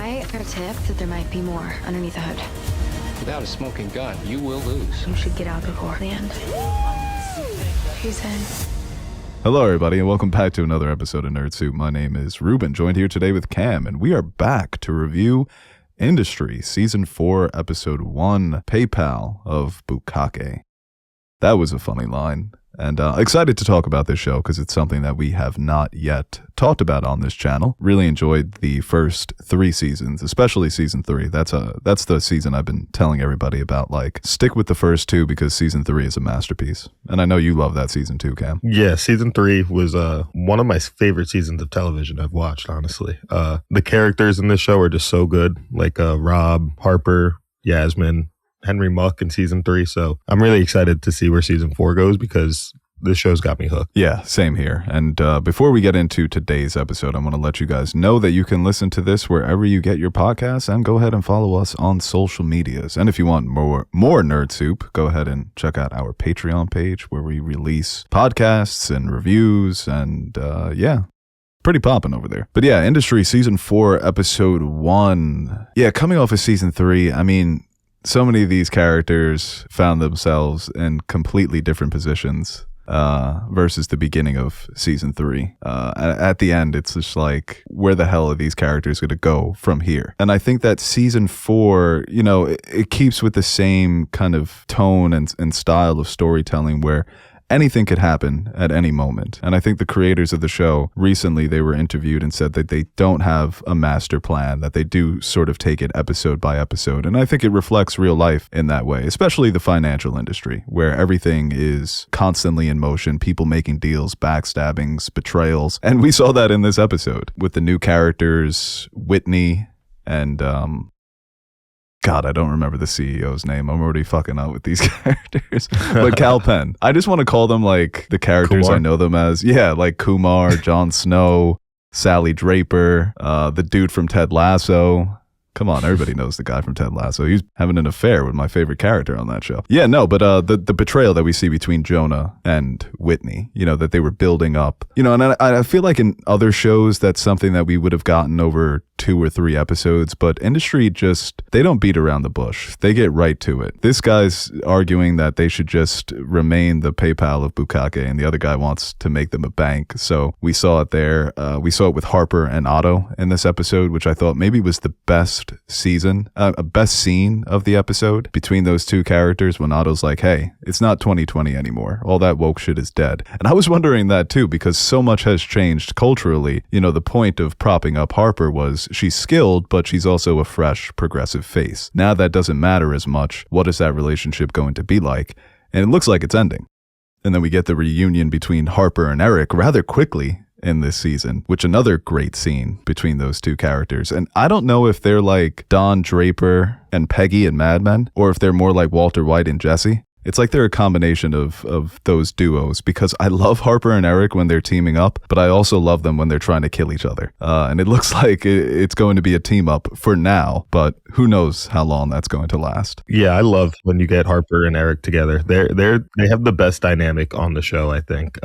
I got a tip that there might be more underneath the hood. Without a smoking gun, you will lose. You should get out before the end. He's in. Hello, everybody, and welcome back to another episode of Nerd Soup. My name is Reuben, joined here today with Cam, and we are back to review Industry, Season 4, Episode 1, PayPal of Bukkake. That was a funny line, and excited to talk about this show because it's something that we have not yet talked about on this channel. Really enjoyed the first 3 seasons, especially Season 3. That's the season I've been telling everybody about. Like, stick with the first 2 because Season 3 is a masterpiece. And I know you love that Season 2, Cam. Yeah, Season 3 was one of my favorite seasons of television I've watched, honestly. The characters in this show are just so good, like Rob, Harper, Yasmin, Henry Muck in Season 3. So I'm really excited to see where Season 4 goes because this show's got me hooked. Yeah, same here. And before we get into today's episode, I want to let you guys know that you can listen to this wherever you get your podcasts, and go ahead and follow us on social medias. And if you want more Nerd Soup, go ahead and check out our Patreon page where we release podcasts and reviews, and pretty popping over there. But yeah, Industry Season 4, Episode 1. Yeah, coming off of Season 3, I mean, so many of these characters found themselves in completely different positions versus the beginning of Season 3. At the end, it's just like, where the hell are these characters going to go from here? And I think that Season 4, you know, it keeps with the same kind of tone and style of storytelling where anything could happen at any moment. And I think the creators of the show, recently they were interviewed and said that they don't have a master plan, that they do sort of take it episode by episode. And I think it reflects real life in that way, especially the financial industry, where everything is constantly in motion, people making deals, backstabbings, betrayals. And we saw that in this episode with the new characters, Whitney and God, I don't remember the CEO's name. I'm already fucking up with these characters. But Cal Penn. I just want to call them like the characters Kumar. I know them as. Yeah, like Kumar, Jon Snow, Sally Draper, the dude from Ted Lasso. Come on, everybody knows the guy from Ted Lasso. He's having an affair with my favorite character on that show. Yeah, no, but the betrayal that we see between Jonah and Whitney, you know, that they were building up. You know, and I feel like in other shows, that's something that we would have gotten over 2 or 3 episodes, but Industry just, they don't beat around the bush. They get right to it. This guy's arguing that they should just remain the PayPal of Bukkake, and the other guy wants to make them a bank. So we saw it there. We saw it with Harper and Otto in this episode, which I thought maybe was the best scene of the episode between those two characters, when Otto's like, hey, it's not 2020 anymore. All that woke shit is dead. And I was wondering that too, because so much has changed culturally. You know, the point of propping up Harper was she's skilled, but she's also a fresh, progressive face. Now that doesn't matter as much. What is that relationship going to be like? And it looks like it's ending. And then we get the reunion between Harper and Eric rather quickly in this season, which another great scene between those two characters. And I don't know if they're like Don Draper and Peggy in Mad Men, or if they're more like Walter White and Jesse. It's like they're a combination of those duos, because I love Harper and Eric when they're teaming up, but I also love them when they're trying to kill each other. And it looks like it's going to be a team up for now, but who knows how long that's going to last. Yeah, I love when you get Harper and Eric together. They have the best dynamic on the show, I think.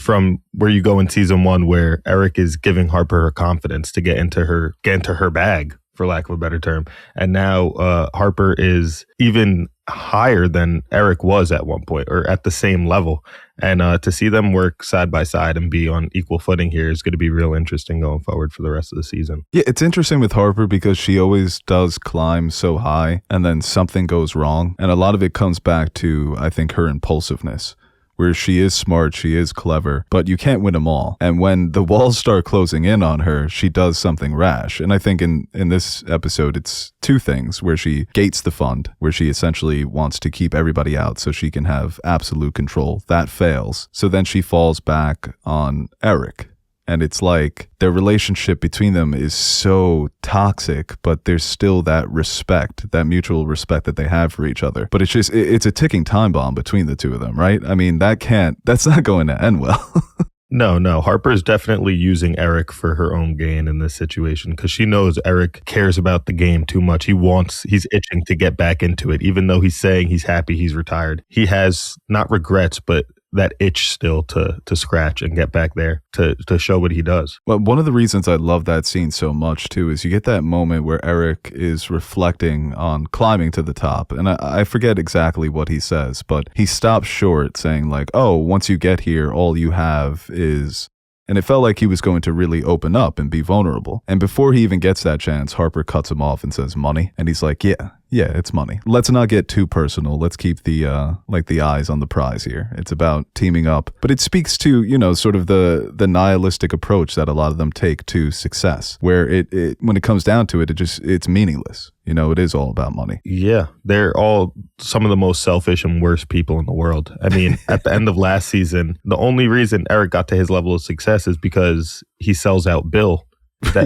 From where you go in Season 1, where Eric is giving Harper her confidence to get into her bag, for lack of a better term. And now Harper is even higher than Eric was at one point, or at the same level. And to see them work side by side and be on equal footing here is going to be real interesting going forward for the rest of the season. Yeah, it's interesting with Harper because she always does climb so high and then something goes wrong. And a lot of it comes back to, I think, her impulsiveness, where she is smart, she is clever, but you can't win them all. And when the walls start closing in on her, she does something rash. And I think in this episode, it's 2 things, where she gates the fund, where she essentially wants to keep everybody out so she can have absolute control. That fails. So then she falls back on Eric. And it's like their relationship between them is so toxic, but there's still that respect, that mutual respect that they have for each other. But it's a ticking time bomb between the two of them, right? I mean, that's not going to end well. No. Harper is definitely using Eric for her own gain in this situation, because she knows Eric cares about the game too much. He's itching to get back into it, even though he's saying he's happy he's retired. He has not regrets, but that itch still to scratch and get back there to show what he does. Well, one of the reasons I love that scene so much too is you get that moment where Eric is reflecting on climbing to the top, and I forget exactly what he says, but he stops short saying like, oh, once you get here, all you have is... And it felt like he was going to really open up and be vulnerable. And before he even gets that chance, Harper cuts him off and says, money. And he's like, yeah, it's money. Let's not get too personal. Let's keep the eyes on the prize here. It's about teaming up. But it speaks to, you know, sort of the nihilistic approach that a lot of them take to success, where it when it comes down to it, it's meaningless. You know, it is all about money. Yeah, they're all some of the most selfish and worst people in the world. I mean, at the end of last season, the only reason Eric got to his level of success is because he sells out Bill.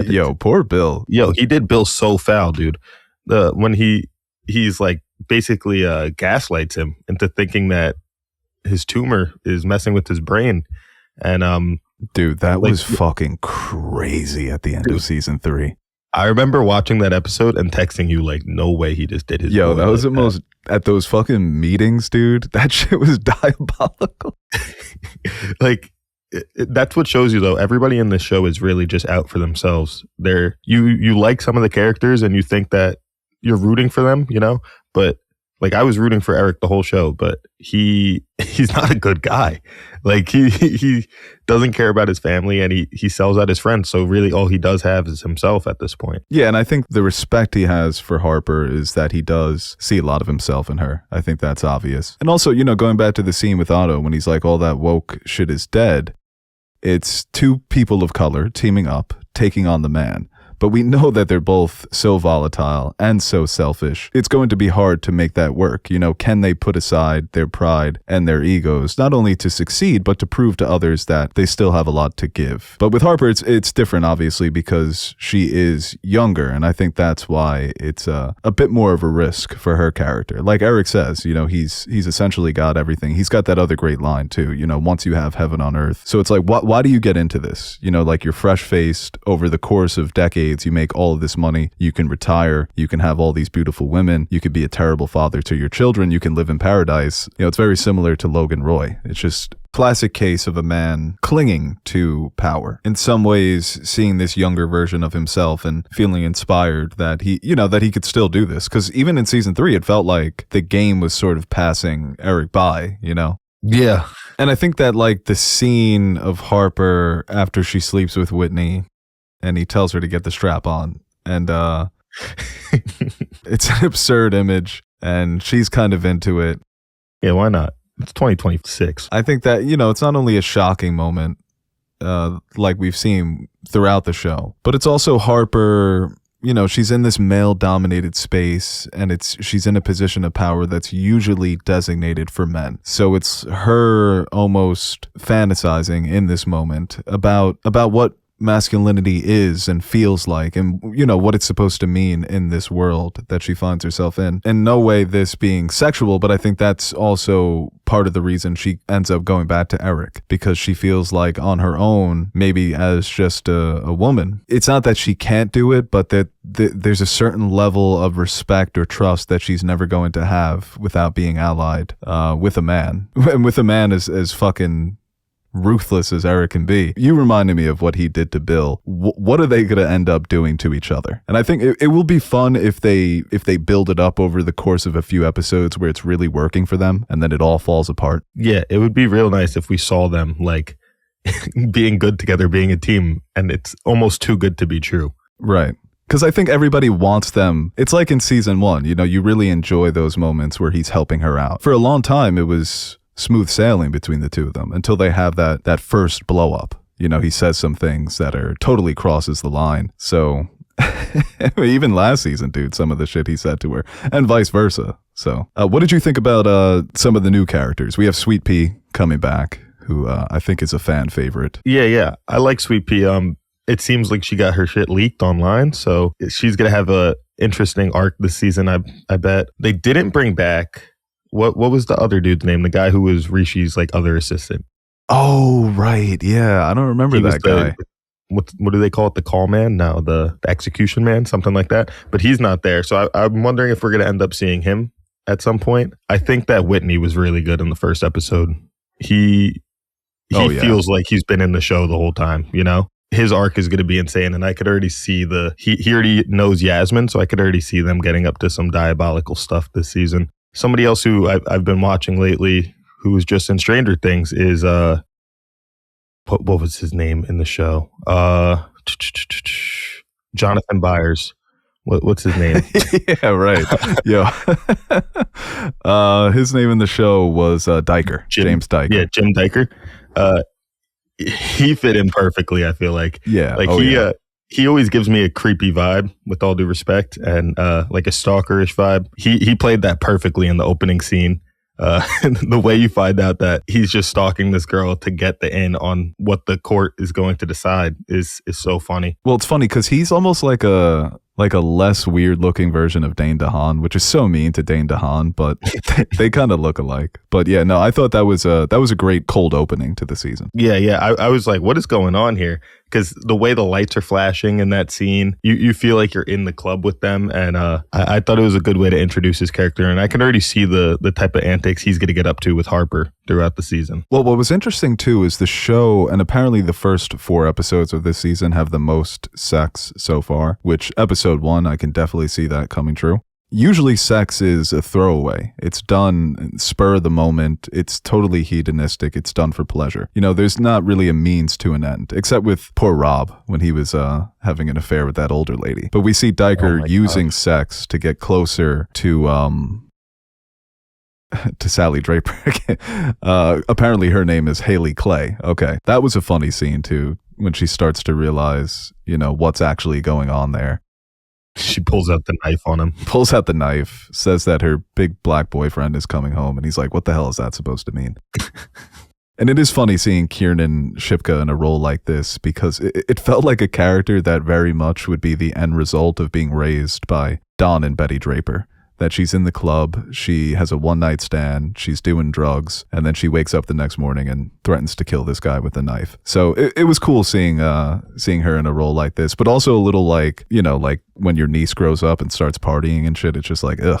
Yo, poor Bill. Yo, he did Bill so foul, dude. When he's like basically gaslights him into thinking that his tumor is messing with his brain. And dude, that was fucking crazy at the end of season 3. I remember watching that episode and texting you like, no way he just did his. Yo, that was the most at those fucking meetings, dude. That shit was diabolical. Like, that's what shows you though. Everybody in this show is really just out for themselves. You like some of the characters and you think that you're rooting for them, you know, but like I was rooting for Eric the whole show, but he's not a good guy. Like he doesn't care about his family and he sells out his friends. So really all he does have is himself at this point. Yeah. And I think the respect he has for Harper is that he does see a lot of himself in her. I think that's obvious. And also, you know, going back to the scene with Otto, when he's like, all that woke shit is dead. It's two people of color teaming up, taking on the man. But we know that they're both so volatile and so selfish. It's going to be hard to make that work. You know, can they put aside their pride and their egos, not only to succeed, but to prove to others that they still have a lot to give? But with Harper, it's different, obviously, because she is younger. And I think that's why it's a bit more of a risk for her character. Like Eric says, you know, he's essentially got everything. He's got that other great line, too, you know, once you have heaven on earth. So it's like, why do you get into this? You know, like you're fresh-faced over the course of decades. You make all of this money, you can retire, you can have all these beautiful women, you could be a terrible father to your children, you can live in paradise. You know, it's very similar to Logan Roy. It's just classic case of a man clinging to power. In some ways, seeing this younger version of himself and feeling inspired that he could still do this. Because even in season 3, it felt like the game was sort of passing Eric by, you know? Yeah. And I think that like the scene of Harper after she sleeps with Whitney and he tells her to get the strap on. And it's an absurd image and she's kind of into it. Yeah, why not? It's 2026. I think that, you know, it's not only a shocking moment like we've seen throughout the show, but it's also Harper, you know, she's in this male-dominated space and she's in a position of power that's usually designated for men. So it's her almost fantasizing in this moment about what masculinity is and feels like and, you know, what it's supposed to mean in this world that she finds herself in. In no way this being sexual, but I think that's also part of the reason she ends up going back to Eric, because she feels like on her own, maybe as just a woman, it's not that she can't do it, but that there's a certain level of respect or trust that she's never going to have without being allied with a man. And with a man as fucking ruthless as Eric can be. You reminded me of what he did to Bill. What are they going to end up doing to each other? And I think it will be fun if they build it up over the course of a few episodes where it's really working for them and then it all falls apart. Yeah, it would be real nice if we saw them like being good together, being a team, and it's almost too good to be true. Right. Because I think everybody wants them. It's like in season 1, you know, you really enjoy those moments where he's helping her out. For a long time, it was smooth sailing between the two of them until they have that first blow up. You know, he says some things that are totally crosses the line. So even last season, dude, some of the shit he said to her and vice versa. So what did you think about some of the new characters? We have Sweet Pea coming back, who I think is a fan favorite. Yeah. I like Sweet Pea. It seems like she got her shit leaked online. So she's going to have a interesting arc this season. I bet. They didn't bring back What was the other dude's name? The guy who was Rishi's like other assistant. Oh, right. Yeah. I don't remember that guy. What do they call it? The call man? No, the execution man, something like that. But he's not there. So I'm wondering if we're going to end up seeing him at some point. I think that Whitney was really good in the first episode. he feels like he's been in the show the whole time, you know? His arc is going to be insane, and I could already see he already knows Yasmin, so I could already see them getting up to some diabolical stuff this season. Somebody else who I've been watching lately, who was just in Stranger Things, is what was his name in the show? Jonathan Byers. What's his name? Yeah, right. Yo, his name in the show was Diker, James Diker. Yeah, Jim Diker. He fit in perfectly, I feel like. Yeah. Like he always gives me a creepy vibe, with all due respect, and like a stalkerish vibe. He played that perfectly in the opening scene. The way you find out that he's just stalking this girl to get the in on what the court is going to decide is so funny. Well, it's funny because he's almost like a less weird looking version of Dane DeHaan, which is so mean to Dane DeHaan, but they kind of look alike. But yeah, no, I thought that was a great cold opening to the season. Yeah. I was like, what is going on here? Because the way the lights are flashing in that scene, you feel like you're in the club with them. And I thought it was a good way to introduce his character. And I can already see the type of antics he's going to get up to with Harper throughout the season. Well, what was interesting too is the show, and apparently the first 4 episodes of this season have the most sex so far, which episode 1, I can definitely see that coming true. Usually sex is a throwaway. It's done spur of the moment. It's totally hedonistic. It's done for pleasure. You know, there's not really a means to an end, except with poor Rob when he was having an affair with that older lady. But we see Diker using sex to get closer to Sally Draper. Apparently her name is Haley Clay. Okay. That was a funny scene too, when she starts to realize, you know, what's actually going on there. She pulls out the knife on him. Pulls out the knife, says that her big black boyfriend is coming home, and he's like, what the hell is that supposed to mean? And it is funny seeing Kiernan Shipka in a role like this, because it felt like a character that very much would be the end result of being raised by Don and Betty Draper. That she's in the club, she has a one-night stand, she's doing drugs, and then she wakes up the next morning and threatens to kill this guy with a knife. So it was cool seeing her in a role like this, but also a little like, you know, like when your niece grows up and starts partying and shit, it's just like, ugh,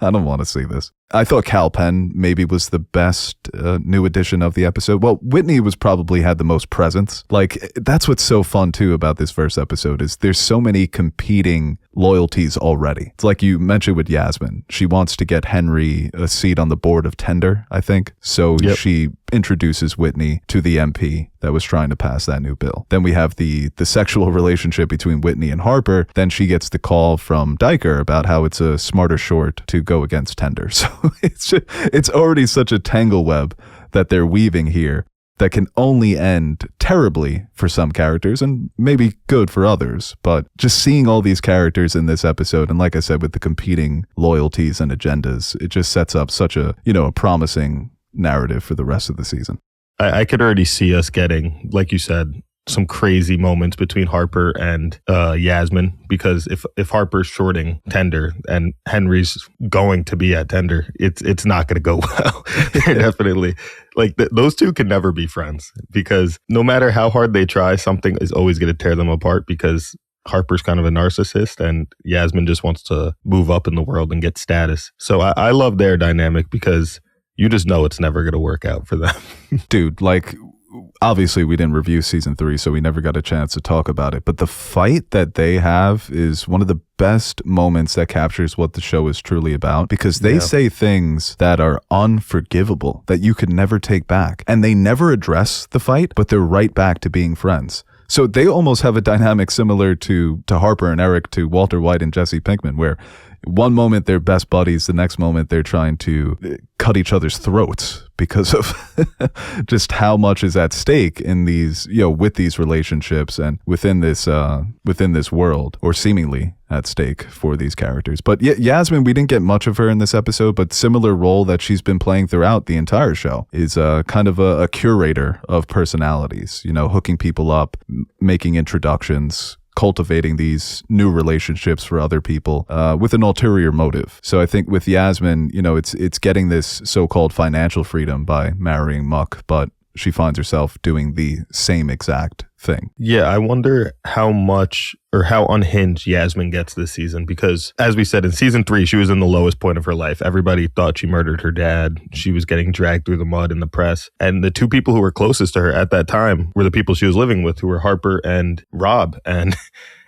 I don't want to see this. I thought Cal Penn maybe was the best new addition of the episode. Well, Whitney was probably had the most presence. Like, that's what's so fun too about this first episode is there's so many competing loyalties already. It's like you mentioned with Yasmin. She wants to get Henry a seat on the board of Tender, I think. So she introduces Whitney to the MP that was trying to pass that new bill. Then we have the sexual relationship between Whitney and Harper. Then she gets the call from Diker about how it's a smarter short to go against Tender. So it's already such a tangle web that they're weaving here that can only end terribly for some characters and maybe good for others. But just seeing all these characters in this episode, and like I said, with the competing loyalties and agendas, it just sets up such a promising narrative for the rest of the season. I could already see us getting, like you said, some crazy moments between Harper and Yasmin, because if Harper's shorting Tender and Henry's going to be at Tender, it's not going to go well. They're definitely like those two can never be friends, because no matter how hard they try, something is always going to tear them apart, because Harper's kind of a narcissist and Yasmin just wants to move up in the world and get status. So I love their dynamic, because you just know it's never going to work out for them. Dude, like, obviously we didn't review season 3, so we never got a chance to talk about it. But the fight that they have is one of the best moments that captures what the show is truly about, because they say things that are unforgivable, that you could never take back. And they never address the fight, but they're right back to being friends. So they almost have a dynamic similar to Harper and Eric, to Walter White and Jesse Pinkman, where one moment they're best buddies, the next moment they're trying to cut each other's throats because of just how much is at stake in these, with these relationships and within this world, or seemingly at stake for these characters. But Yasmin, we didn't get much of her in this episode, but similar role that she's been playing throughout the entire show is kind of a curator of personalities, hooking people up, making introductions, cultivating these new relationships for other people with an ulterior motive. So I think with Yasmin, it's getting this so-called financial freedom by marrying Muck, but she finds herself doing the same exact thing. Yeah, I wonder how much or how unhinged Yasmin gets this season, because as we said in season 3, she was in the lowest point of her life. Everybody thought she murdered her dad. She was getting dragged through the mud in the press. And the two people who were closest to her at that time were the people she was living with, who were Harper and Rob. And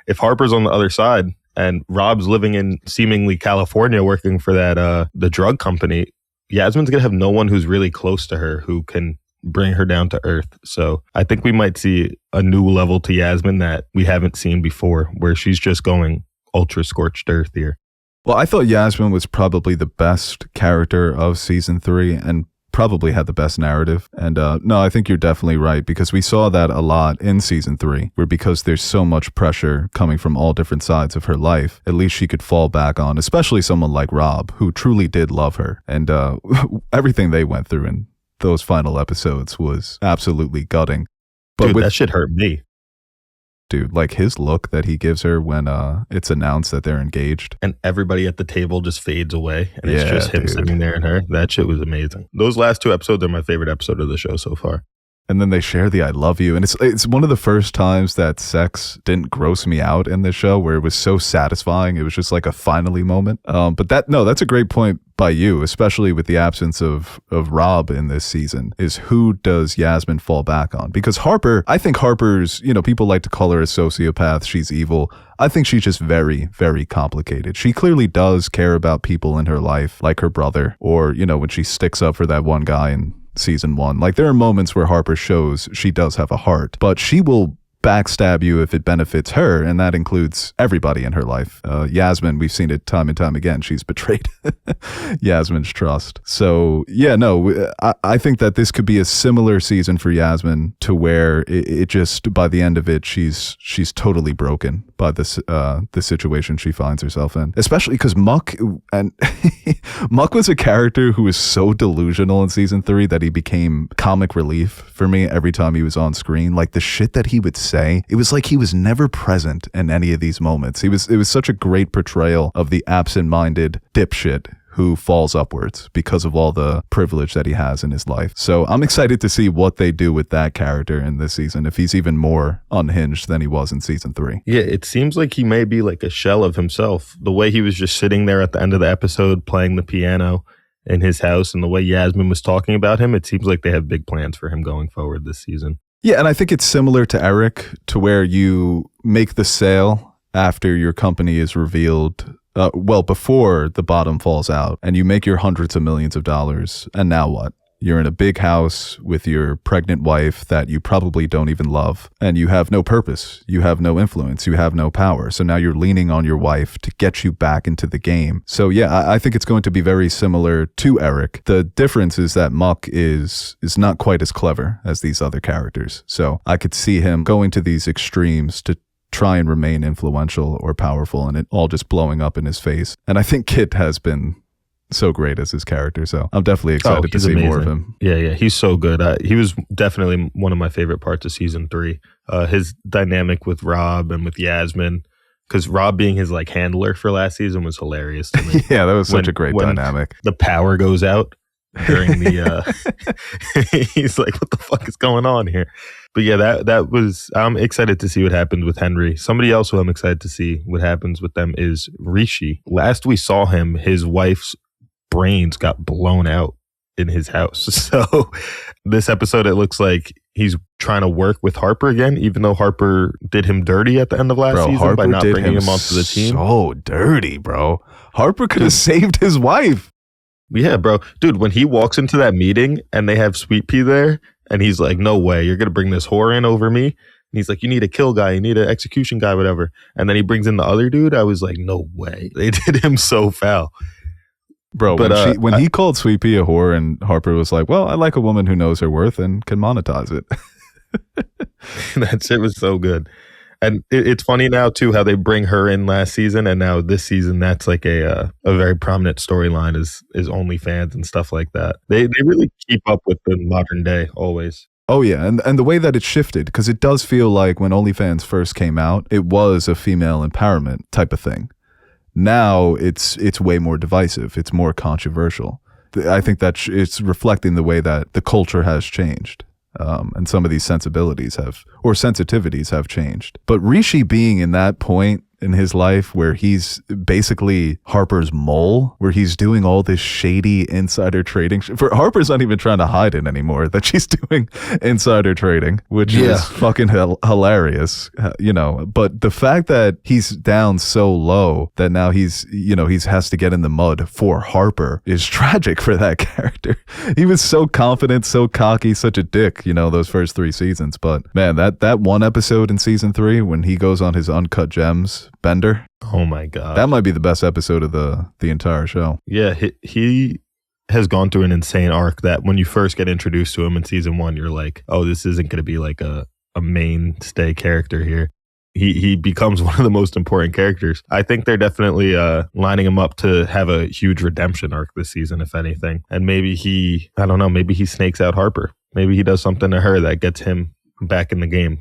if Harper's on the other side and Rob's living in seemingly California working for that the drug company, Yasmin's going to have no one who's really close to her who can bring her down to earth. So I think we might see a new level to Yasmin that we haven't seen before, where she's just going ultra scorched earth here. Well, I thought Yasmin was probably the best character of season 3 and probably had the best narrative. And no, I think you're definitely right, because we saw that a lot in season 3, where because there's so much pressure coming from all different sides of her life, at least she could fall back on, especially someone like Rob, who truly did love her. And everything they went through in those final episodes was absolutely gutting. But dude, that shit hurt me. Dude, like his look that he gives her when it's announced that they're engaged. And everybody at the table just fades away. And it's just him sitting there and her. That shit was amazing. Those last 2 episodes are my favorite episode of the show so far. And then they share the I love you. And it's one of the first times that sex didn't gross me out in this show, where it was so satisfying. It was just like a finally moment. But that's a great point by you, especially with the absence of Rob in this season, is who does Yasmin fall back on? Because Harper, I think Harper's, people like to call her a sociopath. She's evil. I think she's just very, very complicated. She clearly does care about people in her life, like her brother, or, when she sticks up for that one guy in season 1. Like, there are moments where Harper shows she does have a heart, but she will backstab you if it benefits her, and that includes everybody in her life. Yasmin, we've seen it time and time again. She's betrayed Yasmin's trust. So yeah, no, I think that this could be a similar season for Yasmin, to where it just, by the end of it, she's totally broken by this the situation she finds herself in. Especially because Muck was a character who was so delusional in season 3 that he became comic relief for me every time he was on screen. Like, the shit that he would say, it was like he was never present in any of these moments. It was such a great portrayal of the absent-minded dipshit who falls upwards because of all the privilege that he has in his life. So I'm excited to see what they do with that character in this season, if he's even more unhinged than he was in season 3. Yeah, it seems like he may be like a shell of himself. The way he was just sitting there at the end of the episode playing the piano in his house, and the way Yasmin was talking about him, it seems like they have big plans for him going forward this season. Yeah, and I think it's similar to Eric, to where you make the sale after your company is revealed, before the bottom falls out, and you make your hundreds of millions of dollars. And now what? You're in a big house with your pregnant wife that you probably don't even love, and you have no purpose. You have no influence. You have no power. So now you're leaning on your wife to get you back into the game. So yeah, I think it's going to be very similar to Eric. The difference is that Muck is not quite as clever as these other characters. So I could see him going to these extremes to try and remain influential or powerful, and it all just blowing up in his face. And I think Kit has been so great as his character, so I'm definitely excited to see amazing. More of him. Yeah, he's so good. He was definitely one of my favorite parts of season 3. His dynamic with Rob and with Yasmin, because Rob being his like handler for last season was hilarious to me. Yeah, that was such a great dynamic. The power goes out during the he's like, what the fuck is going on here? But yeah, that was, I'm excited to see what happens with Henry. Somebody else who I'm excited to see what happens with them is Rishi. Last we saw him, his wife's brains got blown out in his house. So this episode, it looks like he's trying to work with Harper again, even though Harper did him dirty at the end of last season Harper by not bringing him onto the team. So dirty, bro. Harper could have saved his wife. Yeah, bro. Dude, when he walks into that meeting and they have Sweet Pea there, and he's like, no way, you're going to bring this whore in over me? And he's like, you need a kill guy, you need an execution guy, whatever. And then he brings in the other dude. I was like, no way. They did him so foul. Bro, but, when he called Sweet Pea a whore, and Harper was like, well, I like a woman who knows her worth and can monetize it. That shit was so good. And it's funny now, too, how they bring her in last season, and now this season, that's like a very prominent storyline is OnlyFans and stuff like that. They really keep up with the modern day, always. Oh, yeah, and the way that it shifted, because it does feel like when OnlyFans first came out, it was a female empowerment type of thing. Now it's way more divisive. It's more controversial. I think that it's reflecting the way that the culture has changed. and some of these sensitivities have changed. But Rishi being in that point in his life where he's basically Harper's mole, where he's doing all this shady insider trading. For Harper's not even trying to hide it anymore that she's doing insider trading, which is fucking hilarious, But the fact that he's down so low that now he has to get in the mud for Harper is tragic for that character. He was so confident, so cocky, such a dick, those first 3 seasons. But man, that one episode in season 3 when he goes on his Uncut Gems bender. Oh my God. That might be the best episode of the entire show. Yeah, he has gone through an insane arc that when you first get introduced to him in season 1, you're like, oh, this isn't going to be like a mainstay character here. He becomes one of the most important characters. I think they're definitely lining him up to have a huge redemption arc this season, if anything. And maybe he snakes out Harper. Maybe he does something to her that gets him back in the game,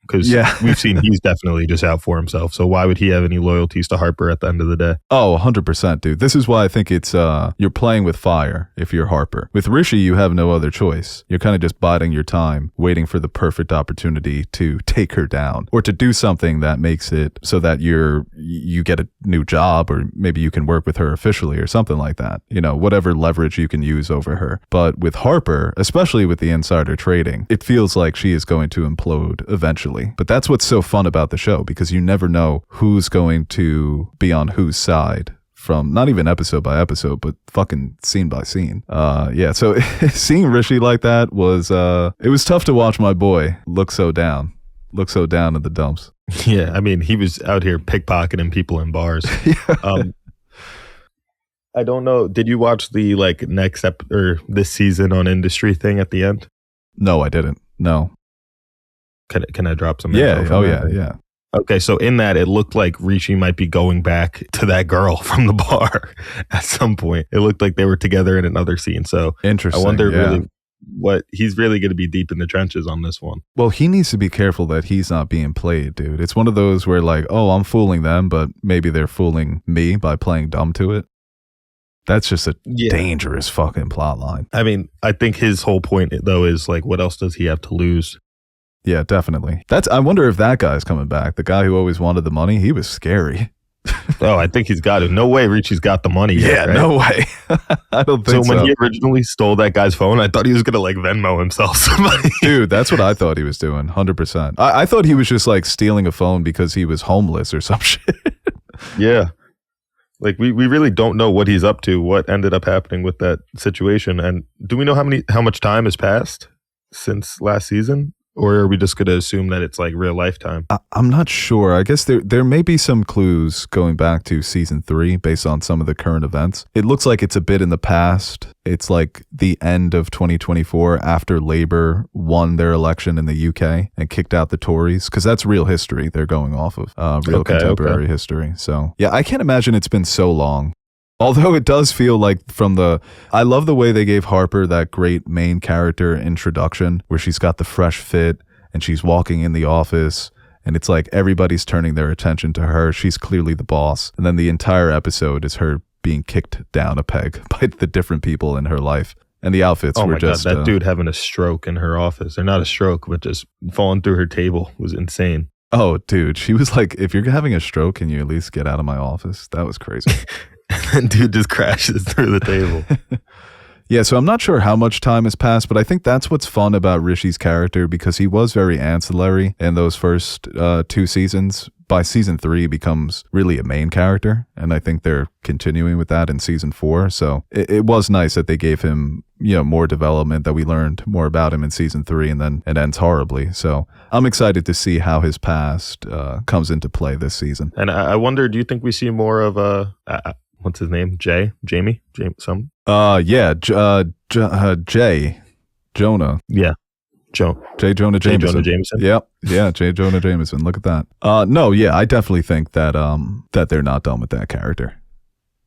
Because we've seen he's definitely just out for himself. So why would he have any loyalties to Harper at the end of the day? Oh, 100%, dude. This is why I think it's you're playing with fire if you're Harper. With Rishi, you have no other choice. You're kind of just biding your time, waiting for the perfect opportunity to take her down or to do something that makes it so that you get a new job, or maybe you can work with her officially or something like that. Whatever leverage you can use over her. But with Harper, especially with the insider trading, it feels like she is going to implode eventually. But that's what's so fun about the show, because you never know who's going to be on whose side from not even episode by episode, but fucking scene by scene. So seeing Rishi like that was, it was tough to watch my boy look so down in the dumps. Yeah, I mean, he was out here pickpocketing people in bars. I don't know. Did you watch the next or this season on Industry thing at the end? No, I didn't. No. Can I drop some? Yeah. Oh, yeah. Okay, so in that, it looked like Rishi might be going back to that girl from the bar at some point. It looked like they were together in another scene. So interesting. I wonder really what he's really going to be deep in the trenches on this one. Well, he needs to be careful that he's not being played, dude. It's one of those where I'm fooling them, but maybe they're fooling me by playing dumb to it. That's just a dangerous fucking plot line. I mean, I think his whole point though is what else does he have to lose? Yeah, definitely. I wonder if that guy's coming back. The guy who always wanted the money, he was scary. Oh, I think he's got it. No way Richie's got the money yet, right? No way. I don't think so. So when he originally stole that guy's phone, I thought he was going to Venmo himself somebody. Dude, that's what I thought he was doing, 100%. I thought he was just stealing a phone because he was homeless or some shit. Yeah. We really don't know what he's up to, what ended up happening with that situation. And do we know how much time has passed since last season? Or are we just going to assume that it's real lifetime? I'm not sure. I guess there may be some clues going back to season 3 based on some of the current events. It looks like it's a bit in the past. It's the end of 2024 after Labour won their election in the UK and kicked out the Tories, because that's real history they're going off of, contemporary history. So yeah, I can't imagine it's been so long. Although it does feel I love the way they gave Harper that great main character introduction where she's got the fresh fit and she's walking in the office and it's everybody's turning their attention to her. She's clearly the boss. And then the entire episode is her being kicked down a peg by the different people in her life. And the outfits were just... God, that dude having a stroke in her office. Or not a stroke, but just falling through her table was insane. Oh, dude. She was if you're having a stroke, can you at least get out of my office? That was crazy. And dude just crashes through the table. Yeah, so I'm not sure how much time has passed, but I think that's what's fun about Rishi's character, because he was very ancillary in those first 2 seasons. By season 3, he becomes really a main character, and I think they're continuing with that in season 4. So it was nice that they gave him more development, that we learned more about him in season 3, and then it ends horribly. So I'm excited to see how his past comes into play this season. And I wonder, do you think we see more of what's his name? Jamie? Some? Jay. Jonah. Yeah. J. Jonah Jameson. Yep. Yeah, J. Jonah Jameson. Look at that. I definitely think that that they're not done with that character.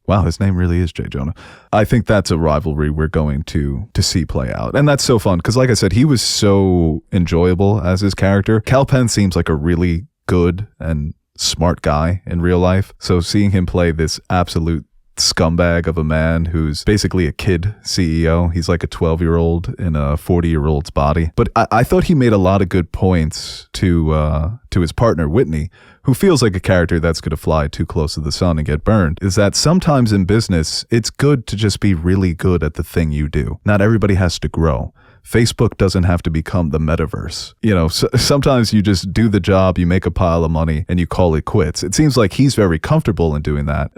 Wow, his name really is J. Jonah. I think that's a rivalry we're going to see play out. And that's so fun because, like I said, he was so enjoyable as his character. Kal Penn seems like a really good and smart guy in real life. So seeing him play this absolute scumbag of a man who's basically a kid CEO. He's like a 12-year-old in a 40-year-old's body. But I thought he made a lot of good points to his partner, Whitney, who feels like a character that's going to fly too close to the sun and get burned, is that sometimes in business, it's good to just be really good at the thing you do. Not everybody has to grow. Facebook doesn't have to become the metaverse. You know, sometimes you just do the job, you make a pile of money, and you call it quits. It seems like he's very comfortable in doing that,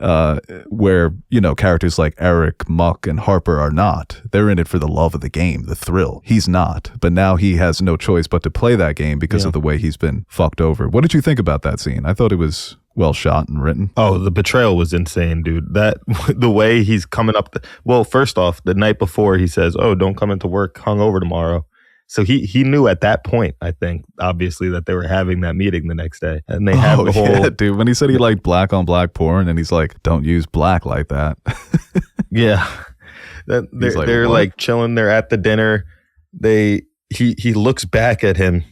where, you know, characters like Eric, Muck, and Harper are not. They're in it for the love of the game, the thrill. He's not. But now he has no choice but to play that game because of the way he's been fucked over. What did you think about that scene? I thought it was well shot and written. Oh, the betrayal was insane, dude. That the way he's coming up. Well, first off, the night before he says, "Oh, don't come into work hungover tomorrow." So he knew at that point, I think, obviously, that they were having that meeting the next day, and they had the whole. Yeah, dude, when he said he liked black on black porn, and he's like, "Don't use black like that." Yeah, they're like chilling. They're at the dinner. He looks back at him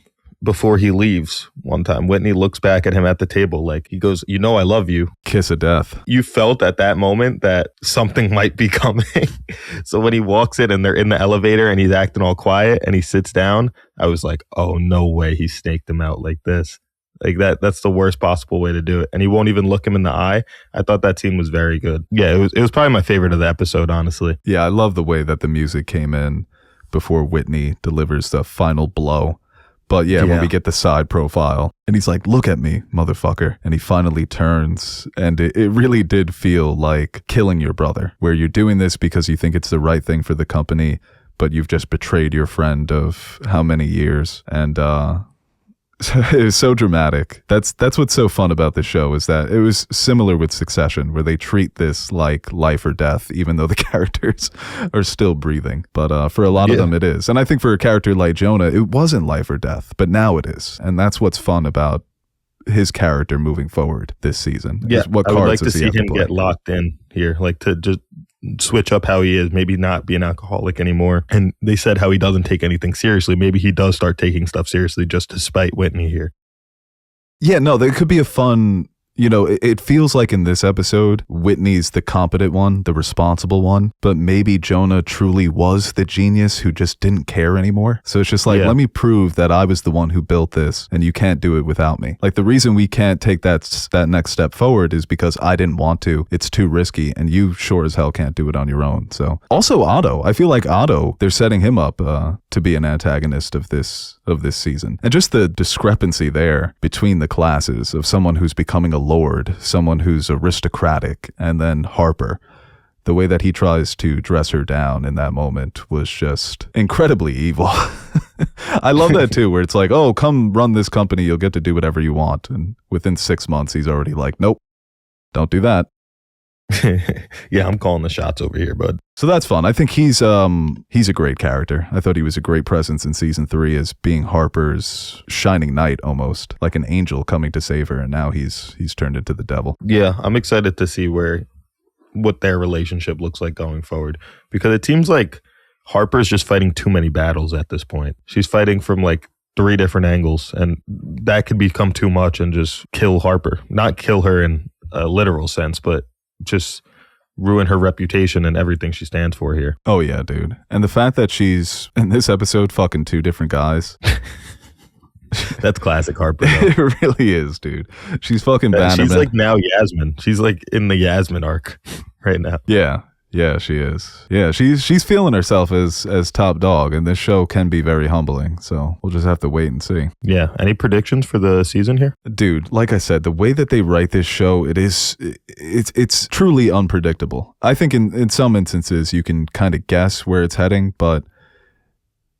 before he leaves one time. Whitney looks back at him at the table like, he goes, "You know I love you." Kiss of death. You felt at that moment that something might be coming. So when he walks in and they're in the elevator and he's acting all quiet and he sits down, I was like, oh, no way he snaked him out like this. Like that's the worst possible way to do it. And he won't even look him in the eye. I thought that scene was very good. Yeah, it was probably my favorite of the episode, honestly. Yeah, I love the way that the music came in before Whitney delivers the final blow. But yeah, when we get the side profile and he's like, "Look at me, motherfucker." And he finally turns, and it really did feel like killing your brother, where you're doing this because you think it's the right thing for the company, but you've just betrayed your friend of how many years. And it was so dramatic. That's what's so fun about the show, is that it was similar with Succession, where they treat this like life or death, even though the characters are still breathing. But for a lot of them, it is. And I think for a character like Jonah, it wasn't life or death, but now it is. And that's what's fun about his character moving forward this season. Yeah, what I would like to does he see have him play? get locked in here, like to just switch up how he is, maybe not be an alcoholic anymore. And they said how he doesn't take anything seriously. Maybe he does start taking stuff seriously just to spite Whitney here. Yeah, no, there could be a fun, you know, it feels like in this episode, Whitney's the competent one, the responsible one, but maybe Jonah truly was the genius who just didn't care anymore. So it's just like, let me prove that I was the one who built this and you can't do it without me. Like the reason we can't take that next step forward is because I didn't want to. It's too risky and you sure as hell can't do it on your own. So also Otto, I feel like Otto, they're setting him up to be an antagonist of this season. And just the discrepancy there between the classes of someone who's becoming a lord, someone who's aristocratic, and then Harper. The way that he tries to dress her down in that moment was just incredibly evil. I love that too, where it's like, "Oh, come run this company, you'll get to do whatever you want." And within 6 months, he's already like, "Nope, don't do that." Yeah, I'm calling the shots over here, bud. So that's fun. I think he's a great character. I thought he was a great presence in season 3 as being Harper's shining knight, almost like an angel coming to save her, and now he's turned into the devil. Yeah, I'm excited to see what their relationship looks like going forward, because it seems like Harper's just fighting too many battles at this point. She's fighting from like 3 different angles, and that could become too much and just kill Harper. Not kill her in a literal sense, but just ruin her reputation and everything she stands for here. Oh yeah, dude. And the fact that she's in this episode fucking 2 different guys. That's classic Harper. It really is, dude. She's fucking bad. She's like now Yasmin. She's like in the Yasmin arc right now. Yeah, she is. Yeah, she's feeling herself as top dog, and this show can be very humbling. So we'll just have to wait and see. Yeah. Any predictions for the season here? Dude, like I said, the way that they write this show, it's truly unpredictable. I think in some instances you can kind of guess where it's heading, but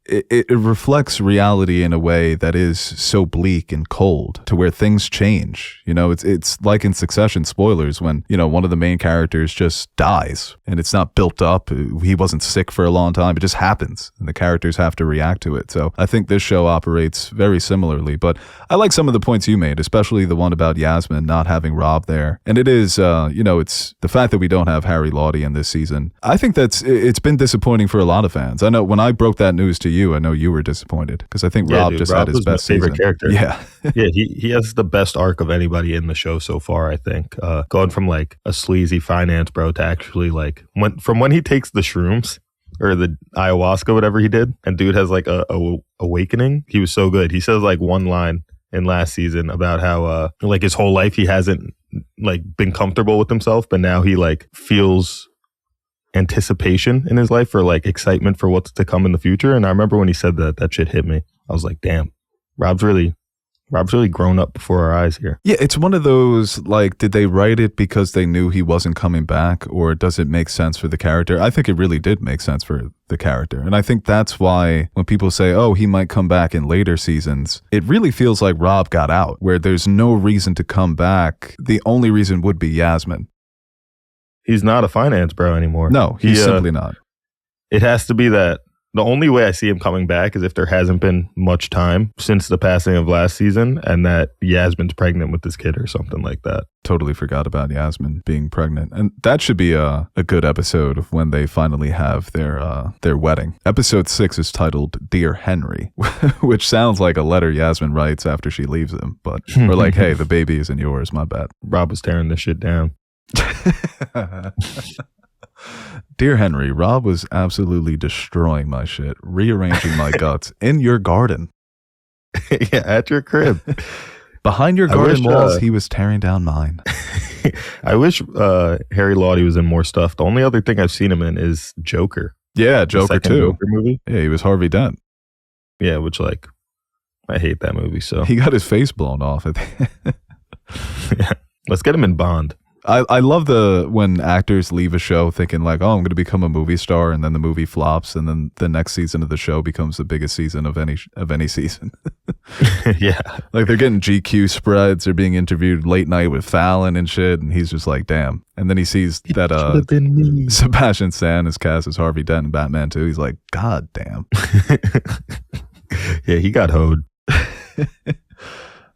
it reflects reality in a way that is so bleak and cold, to where things change. You know, it's like in Succession, spoilers, when, you know, one of the main characters just dies and it's not built up. He wasn't sick for a long time. It just happens and the characters have to react to it. So I think this show operates very similarly, but I like some of the points you made, especially the one about Yasmin not having Rob there. And it is, you know, it's the fact that we don't have Harry Lottie in this season. I think it's been disappointing for a lot of fans. I know when I broke that news to you, I know you were disappointed because I think Yeah, Rob dude, just Rob had his was my best favorite season. character. Yeah. Yeah, he has the best arc of anybody in the show so far, I think. Going from like a sleazy finance bro to actually like when he takes the shrooms or the ayahuasca, whatever he did, and dude has like a awakening. He was so good. He says like one line in last season about how like his whole life he hasn't like been comfortable with himself, but now he like feels anticipation in his life for like excitement for what's to come in the future. And I remember when he said that shit hit me. I was like, damn, Rob's really grown up before our eyes here. Yeah, it's one of those, like, did they write it because they knew he wasn't coming back, or does it make sense for the character? I think it really did make sense for the character. And I think that's why when people say, oh, he might come back in later seasons, it really feels like Rob got out, where there's no reason to come back. The only reason would be Yasmin. He's not a finance bro anymore. No, he's simply not. It has to be that. The only way I see him coming back is if there hasn't been much time since the passing of last season and that Yasmin's pregnant with this kid or something like that. Totally forgot about Yasmin being pregnant. And that should be a good episode of when they finally have their wedding. Episode 6 is titled Dear Henry, which sounds like a letter Yasmin writes after she leaves him. But we're like, hey, the baby isn't yours, my bad. Rob was tearing this shit down. Dear Henry, Rob was absolutely destroying my shit, rearranging my guts in your garden. Yeah, at your crib. Behind your garden walls, he was tearing down mine. I wish Harry Laudy was in more stuff. The only other thing I've seen him in is Joker. Yeah, Joker too. Joker movie. Yeah, he was Harvey Dent. Yeah, which like, I hate that movie. So he got his face blown off. Yeah. Let's get him in Bond. I love when actors leave a show thinking like, oh, I'm going to become a movie star, and then the movie flops, and then the next season of the show becomes the biggest season of any season. Yeah, like they're getting GQ spreads, they're being interviewed late night with Fallon and shit, and he's just like, damn. And then he sees that Sebastian Stan is cast as Harvey Dent in Batman 2. He's like, god damn. Yeah, he got hoed.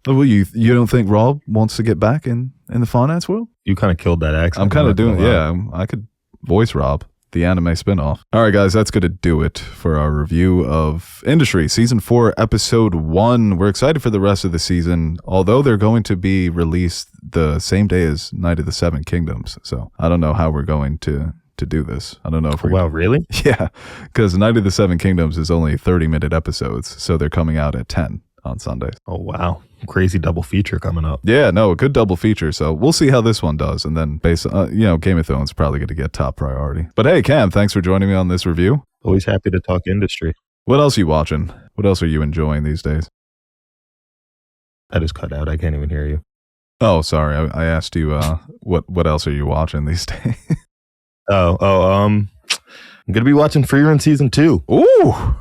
Well, you don't think Rob wants to get back in the finance world? You kind of killed that accent. I'm kind of doing, yeah. I could voice Rob, the anime spinoff. All right, guys, that's going to do it for our review of Industry, Season 4, Episode 1. We're excited for the rest of the season, although they're going to be released the same day as Night of the Seven Kingdoms. So I don't know how we're going to do this. I don't know if we're... Wow, really? Yeah, because Night of the Seven Kingdoms is only 30-minute episodes, so they're coming out at 10 on Sundays. Oh, wow. Crazy double feature coming up. Yeah, no, a good double feature. So we'll see how this one does. And then based on, Game of Thrones is probably going to get top priority. But hey, Cam, thanks for joining me on this review. Always happy to talk industry. What else are you watching? What else are you enjoying these days? I just cut out. I can't even hear you. Oh, sorry. I asked you, what else are you watching these days? I'm going to be watching Free Run Season 2. Ooh!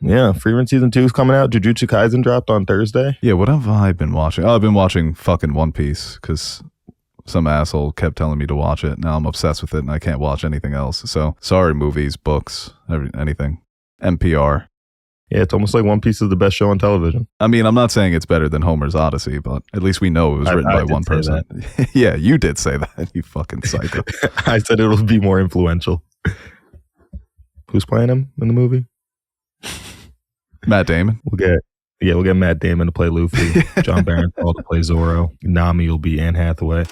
Yeah, Free Run Season 2 is coming out. Jujutsu Kaisen dropped on Thursday. Yeah, what have I been watching? Oh, I've been watching fucking One Piece because some asshole kept telling me to watch it. Now I'm obsessed with it and I can't watch anything else. So, sorry, movies, books, anything. NPR. Yeah, it's almost like One Piece is the best show on television. I mean, I'm not saying it's better than Homer's Odyssey, but at least we know it was written by one person. Yeah, you did say that, you fucking psycho. I said it'll be more influential. Who's playing him in the movie? Matt Damon. We'll get Matt Damon to play Luffy. John Barenthal to play Zoro. Nami will be Anne Hathaway.